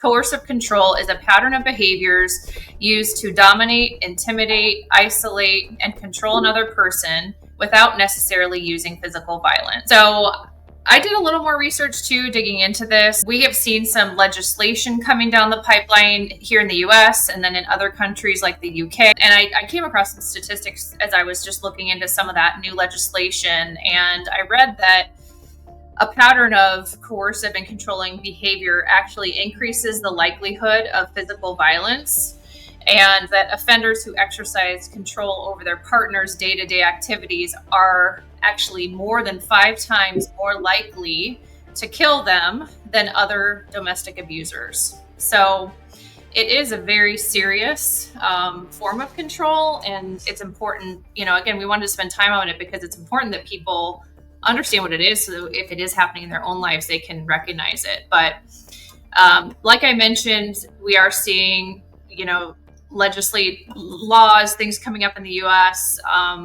Coercive control is a pattern of behaviors used to dominate, intimidate, isolate, and control another person without necessarily using physical violence. So I did a little more research too, digging into this. We have seen some legislation coming down the pipeline here in the US and then in other countries like the UK. And I came across some statistics as I was just looking into some of that new legislation. And I read that a pattern of coercive and controlling behavior actually increases the likelihood of physical violence, and that offenders who exercise control over their partner's day-to-day activities are actually more than 5 times more likely to kill them than other domestic abusers. So it is a very serious form of control, and it's important, again, we wanted to spend time on it because it's important that people understand what it is, so that if it is happening in their own lives, they can recognize it. But like I mentioned, we are seeing, legislate laws, things coming up in the US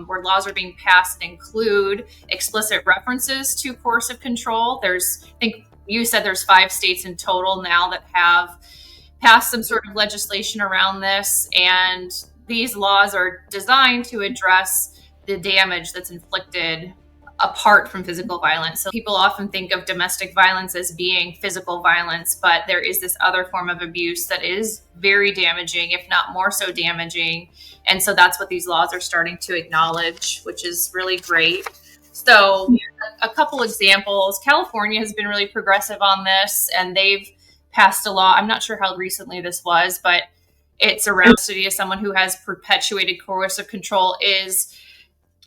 where laws are being passed that include explicit references to coercive control. I think you said there's 5 states in total now that have passed some sort of legislation around this. And these laws are designed to address the damage that's inflicted apart from physical violence. So people often think of domestic violence as being physical violence, but there is this other form of abuse that is very damaging, if not more so damaging. And so that's what these laws are starting to acknowledge, which is really great. So a couple examples. California has been really progressive on this, and they've passed a law. I'm not sure how recently this was, but it's around custody of someone who has perpetuated coercive control is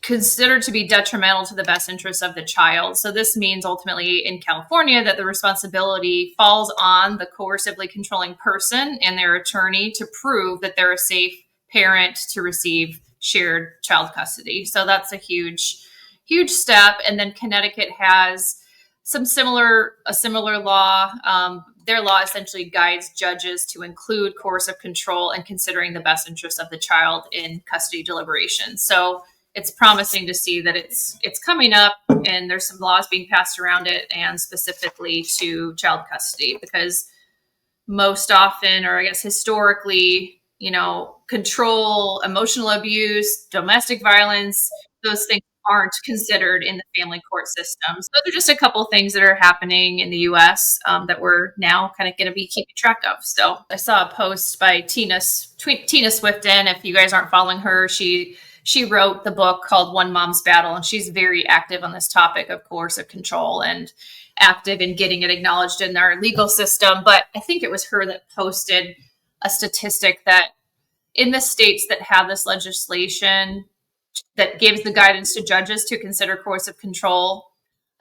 considered to be detrimental to the best interests of the child. So this means ultimately in California that the responsibility falls on the coercively controlling person and their attorney to prove that they're a safe parent to receive shared child custody. So that's a huge step. And then Connecticut has a similar law. Their law essentially guides judges to include coercive control and considering the best interests of the child in custody deliberations. So it's promising to see that it's coming up, and there's some laws being passed around it, and specifically to child custody, because most often, or I guess historically, control, emotional abuse, domestic violence, those things aren't considered in the family court system. So those are just a couple things that are happening in the US that we're now kind of going to be keeping track of. So I saw a post by Tina Swifton. If you guys aren't following her, she wrote the book called One Mom's Battle, and she's very active on this topic of coercive control and active in getting it acknowledged in our legal system. But I think it was her that posted a statistic that in the states that have this legislation that gives the guidance to judges to consider coercive control,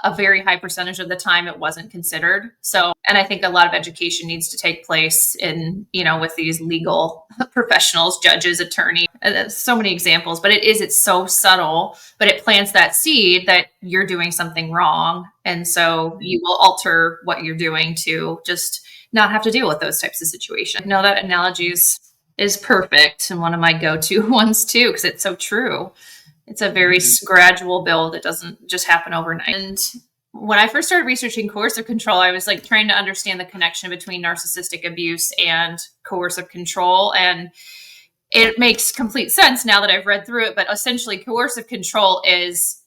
a very high percentage of the time it wasn't considered. So, and I think a lot of education needs to take place in, with these legal professionals, judges, attorneys. There's so many examples, but it's so subtle, but it plants that seed that you're doing something wrong. And so you will alter what you're doing to just not have to deal with those types of situations. No, that analogy is perfect, and one of my go-to ones too, because it's so true. It's a very gradual build. It doesn't just happen overnight. And when I first started researching coercive control, I was trying to understand the connection between narcissistic abuse and coercive control. And it makes complete sense now that I've read through it. But essentially, coercive control is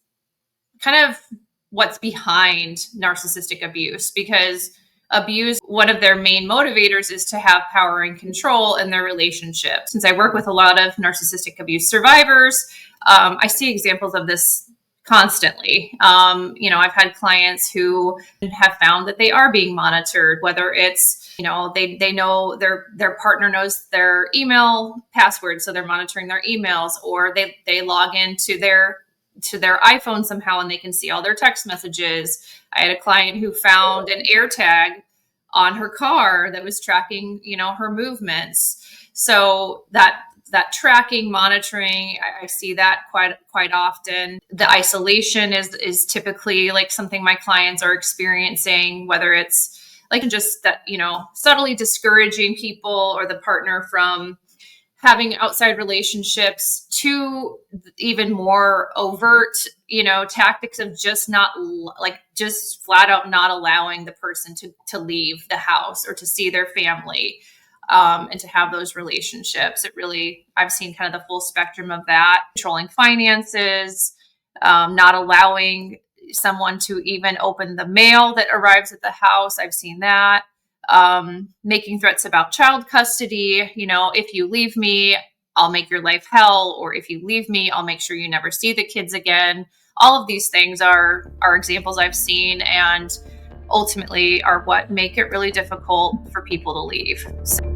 kind of what's behind narcissistic abuse, because abuse, one of their main motivators is to have power and control in their relationship. Since I work with a lot of narcissistic abuse survivors, I see examples of this constantly. I've had clients who have found that they are being monitored, whether it's, they know their partner knows their email password, so they're monitoring their emails, or they log into their iPhone somehow and they can see all their text messages. I had a client who found an AirTag on her car that was tracking, her movements. So that tracking, monitoring, I see that quite often. The isolation is typically something my clients are experiencing, whether it's just that, subtly discouraging people or the partner from having outside relationships, to even more overt, tactics of just not just flat out not allowing the person to leave the house or to see their family, and to have those relationships. I've seen kind of the full spectrum of that. Controlling finances, not allowing someone to even open the mail that arrives at the house. I've seen that. Making threats about child custody. If you leave me, I'll make your life hell, or if you leave me, I'll make sure you never see the kids again. All of these things are examples I've seen, and ultimately are what make it really difficult for people to leave. So